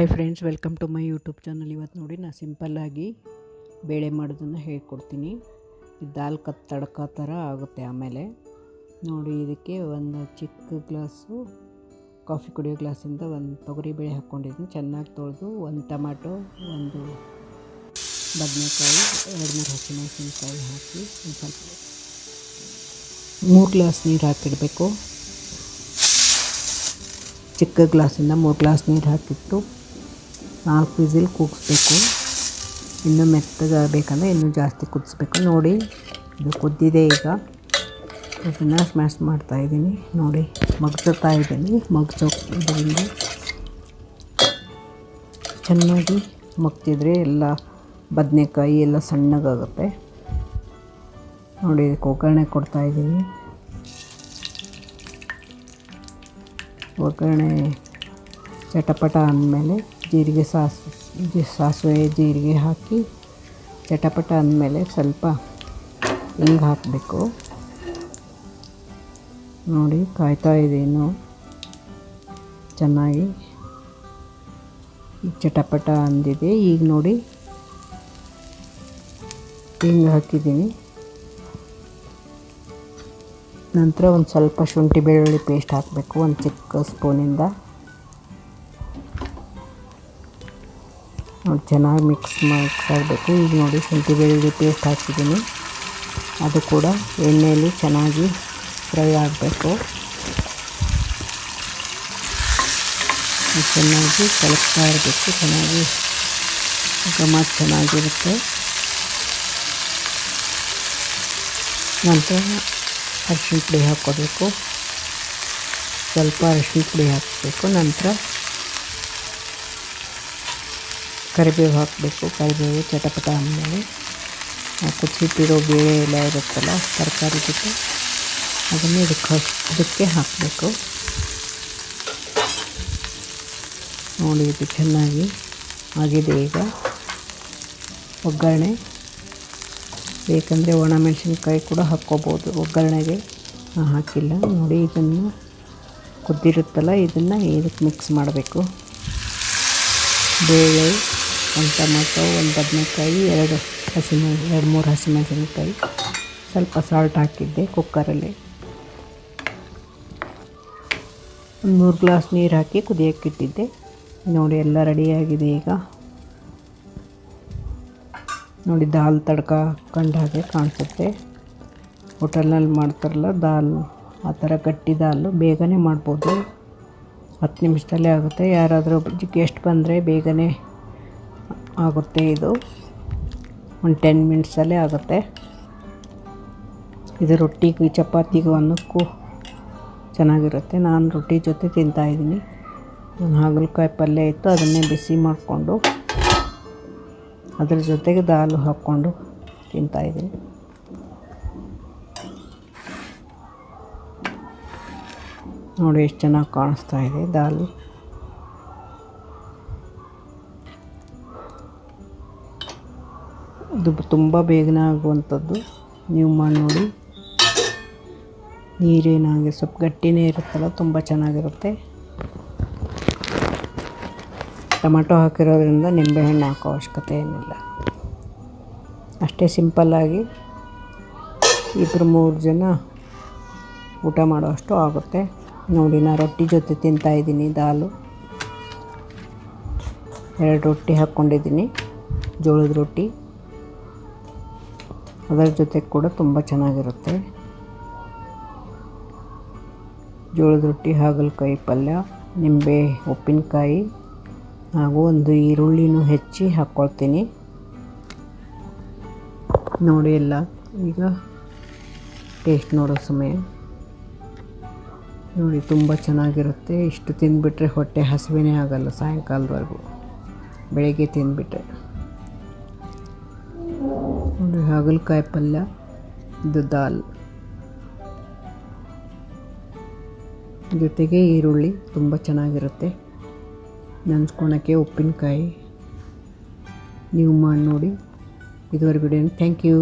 Hi friends, welcome to my YouTube channel. ಇವತ್ತು ನೋಡಿ ನಾನು ಸಿಂಪಲ್ಲಾಗಿ ಬೇಳೆ ಮಾಡೋದನ್ನು ಹೇಳ್ಕೊಡ್ತೀನಿ. ಈ ದಾಲ್ ತಡ್ಕ ಥರ ಆಗುತ್ತೆ. ಆಮೇಲೆ ನೋಡಿ, ಇದಕ್ಕೆ ಒಂದು ಚಿಕ್ಕ ಗ್ಲಾಸು ಕಾಫಿ ಕುಡಿಯೋ ಗ್ಲಾಸಿಂದ ಒಂದು ತೊಗರಿಬೇಳೆ ಹಾಕ್ಕೊಂಡಿದ್ದೀನಿ. ಚೆನ್ನಾಗಿ ತೊಳೆದು ಒಂದು ಟೊಮ್ಯಾಟೊ, ಒಂದು ಬದನೆಕಾಯಿ, 2-3 ಹಸಿಮೆಣಸಿನ್ಕಾಯಿ ಹಾಕಿ ಒಂದು ಸ್ವಲ್ಪ 3 ಗ್ಲಾಸ್ ನೀರು ಹಾಕಿಡಬೇಕು. ಚಿಕ್ಕ ಗ್ಲಾಸಿಂದ 3 ಗ್ಲಾಸ್ ನೀರು ಹಾಕಿಟ್ಟು 4 ವಿಸಿಲ್ ಕೂಗಿಸ್ಬೇಕು. ಇನ್ನೂ ಮೆತ್ತಗಾಗಬೇಕಂದ್ರೆ ಇನ್ನೂ ಜಾಸ್ತಿ ಕುದಿಸ್ಬೇಕು. ನೋಡಿ, ಇದು ಕುದ್ದಿದೆ. ಈಗ ಇದನ್ನು ಸ್ಮ್ಯಾಶ್ ಮಾಡ್ತಾಯಿದ್ದೀನಿ. ನೋಡಿ, ಮಗ್ಚೋತಾ ಇದ್ದೀನಿ. ಇದರಿಂದ ಚೆನ್ನಾಗಿ ಮಗ್ಚಿದ್ರೆ ಎಲ್ಲ ಬದನೆಕಾಯಿ ಎಲ್ಲ ಸಣ್ಣಗಾಗುತ್ತೆ. ನೋಡಿ, ಇದಕ್ಕೆ ಒಗ್ಗರಣೆ ಕೊಡ್ತಾಯಿದ್ದೀನಿ. ಒಗ್ಗರಣೆ ಚಟಪಟ ಅಂದಮೇಲೆ ಸಾಸಿವೆ ಜೀರಿಗೆ ಹಾಕಿ ಚಟಪಟ ಅಂದಮೇಲೆ ಸ್ವಲ್ಪ ಹಿಂಗೆ ಹಾಕಬೇಕು. ನೋಡಿ, ಕಾಯ್ತಾ ಇದೇನು ಚೆನ್ನಾಗಿ ಚಟಪಟ ಅಂದಿದೆ. ಈಗ ನೋಡಿ, ಹಿಂಗೆ ಹಾಕಿದ್ದೀನಿ. ನಂತರ ಒಂದು ಸ್ವಲ್ಪ ಶುಂಠಿ ಬೆಳ್ಳುಳ್ಳಿ ಪೇಸ್ಟ್ ಹಾಕಬೇಕು, ಒಂದು ಚಿಕ್ಕ ಸ್ಪೂನಿಂದ. ನೋಡಿ, ಚೆನ್ನಾಗಿ ಮಿಕ್ಸ್ ಆಗಬೇಕು. ಈಗ ನೋಡಿ, ಶುಂಠಿ ಬೆಳ್ಳುಳ್ಳಿ ಪೇಸ್ಟ್ ಹಾಕಿದ್ದೀನಿ. ಅದು ಕೂಡ ಎಣ್ಣೆಯಲ್ಲಿ ಚೆನ್ನಾಗಿ ಫ್ರೈ ಆಗಬೇಕು. ಚೆನ್ನಾಗಿ ಕಲಕ್ತಾ ಇರಬೇಕು. ಚೆನ್ನಾಗಿ ಘಮ ಚೆನ್ನಾಗಿರುತ್ತೆ. ನಂತರ ಅರಿಶಿನ ಪುಡಿ ಹಾಕ್ಕೋಬೇಕು. ಸ್ವಲ್ಪ ಅರಿಶಿನ ಪುಡಿ ಹಾಕಬೇಕು. ನಂತರ ಕರಿಬೇವು ಹಾಕಬೇಕು. ಕರಿಬೇವು ಚಟಪಟ ಆದಮೇಲೆ ಕುದಿಸಿಟ್ಟಿರೋ ಬೇಳೆ ಎಲ್ಲ ಇರುತ್ತಲ್ಲ, ತರಕಾರಿ ಜೊತೆ ಅದನ್ನು ಇದಕ್ಕೆ ಹಾಕಬೇಕು. ನೋಡಿ, ಇದು ಚೆನ್ನಾಗಿ ಆಗಿದೆ. ಈಗ ಒಗ್ಗರಣೆ ಬೇಕಂದರೆ ಒಣಮೆಣಸಿನ್ಕಾಯಿ ಕೂಡ ಹಾಕ್ಕೋಬೋದು ಒಗ್ಗರಣೆಗೆ. ಹಾಕಿಲ್ಲ. ನೋಡಿ, ಇದನ್ನು ಕುದ್ದಿರುತ್ತಲ್ಲ, ಇದನ್ನು ಇದಕ್ಕೆ ಮಿಕ್ಸ್ ಮಾಡಬೇಕು. ಬೇಳೆ, ಒಂದು ಟೊಮೆಟೊ, ಒಂದು ಬದನೆಕಾಯಿ, 2-3 ಹಸಿಮೆಣಸಿನ್ಕಾಯಿ, ಸ್ವಲ್ಪ ಸಾಲ್ಟ್ ಹಾಕಿದ್ದೆ ಕುಕ್ಕರಲ್ಲಿ. 3 ಗ್ಲಾಸ್ ನೀರು ಹಾಕಿ ಕುದಿಯೋಕ್ಕಿಟ್ಟಿದ್ದೆ. ನೋಡಿ, ಎಲ್ಲ ರೆಡಿಯಾಗಿದೆ. ಈಗ ನೋಡಿ, ದಾಲ್ ತಡ್ಕ ಕಂಡ ಹಾಗೆ ಕಾಣಿಸುತ್ತೆ. ಹೋಟೆಲ್ನಲ್ಲಿ ಮಾಡ್ತಾರಲ್ಲ ದಾಲ್, ಆ ಥರ ಗಟ್ಟಿ ದಾಲು. ಬೇಗನೆ ಮಾಡ್ಬೋದು, 10 ನಿಮಿಷದಲ್ಲೇ ಆಗುತ್ತೆ. ಯಾರಾದರೂ ಗೆಸ್ಟ್ ಬಂದರೆ ಬೇಗನೆ ಆಗುತ್ತೆ. ಇದು ಒಂದು 10 ಮಿನಿಟ್ಸಲ್ಲೇ ಆಗುತ್ತೆ. ಇದು ರೊಟ್ಟಿಗೂ ಚಪಾತಿಗೂ ಅನ್ನಕ್ಕೂ ಚೆನ್ನಾಗಿರುತ್ತೆ. ನಾನು ರೊಟ್ಟಿ ಜೊತೆ ತಿಂತಾಯಿದ್ದೀನಿ. ನಾನು ಹಾಗಲಕಾಯಿ ಪಲ್ಯ ಇತ್ತು, ಅದನ್ನೇ ಬಿಸಿ ಮಾಡಿಕೊಂಡು ಅದ್ರ ಜೊತೆಗೆ ದಾಲು ಹಾಕ್ಕೊಂಡು ತಿಂತಾಯಿದ್ದೀನಿ. ನೋಡಿ, ಎಷ್ಟು ಚೆನ್ನಾಗಿ ಕಾಣಿಸ್ತಾ ಇದೆ ದಾಲು. ಇದು ತುಂಬ ಬೇಗನೆ ಆಗುವಂಥದ್ದು. ನೀವು ಮಾಡಿ ನೋಡಿ. ನೀರೇನಾಗಿ ಸ್ವಲ್ಪ ಗಟ್ಟಿನೇ ಇರುತ್ತಲ್ಲ, ತುಂಬ ಚೆನ್ನಾಗಿರುತ್ತೆ. ಟೊಮೆಟೊ ಹಾಕಿರೋದ್ರಿಂದ ನಿಂಬೆಹಣ್ಣು ಹಾಕೋ ಅವಶ್ಯಕತೆ ಏನಿಲ್ಲ. ಅಷ್ಟೇ ಸಿಂಪಲ್ಲಾಗಿ 2-3 ಜನ ಊಟ ಮಾಡೋಷ್ಟು ಆಗುತ್ತೆ. ನೋಡಿ, ನಾನು ರೊಟ್ಟಿ ಜೊತೆ ತಿಂತಾಯಿದ್ದೀನಿ ದಾಲು. 2 ರೊಟ್ಟಿ ಹಾಕ್ಕೊಂಡಿದ್ದೀನಿ, ಜೋಳದ ರೊಟ್ಟಿ. ಅದರ ಜೊತೆ ಕೂಡ ತುಂಬ ಚೆನ್ನಾಗಿರುತ್ತೆ. ಜೋಳದ ರೊಟ್ಟಿ, ಹಾಗಲಕಾಯಿ ಪಲ್ಯ, ನಿಂಬೆ, ಉಪ್ಪಿನಕಾಯಿ ಹಾಗೂ ಒಂದು ಈರುಳ್ಳಿನೂ ಹೆಚ್ಚಿ ಹಾಕ್ಕೊಳ್ತೀನಿ. ನೋಡಿ, ಎಲ್ಲ ಈಗ ಟೇಸ್ಟ್ ನೋಡೋ ಸಮಯ. ನೋಡಿ, ತುಂಬ ಚೆನ್ನಾಗಿರುತ್ತೆ. ಇಷ್ಟು ತಿಂದುಬಿಟ್ರೆ ಹೊಟ್ಟೆ ಹಸಿವೆನೇ ಆಗಲ್ಲ ಸಾಯಂಕಾಲದವರೆಗೂ, ಬೆಳಗ್ಗೆ ತಿಂದುಬಿಟ್ರೆ. ನೋಡಿ, ಹಾಗಲಕಾಯಿ ಪಲ್ಯ, ಇದು ದಾಲ್ ಜೊತೆಗೆ ಈರುಳ್ಳಿ ತುಂಬ ಚೆನ್ನಾಗಿರುತ್ತೆ. ನೆಂಚ್ಕೊಳಕ್ಕೆ ಉಪ್ಪಿನಕಾಯಿ. ನೀವು ಮಾಡಿ ನೋಡಿ. ಇದುವರೆಗೂ ಥ್ಯಾಂಕ್ ಯು.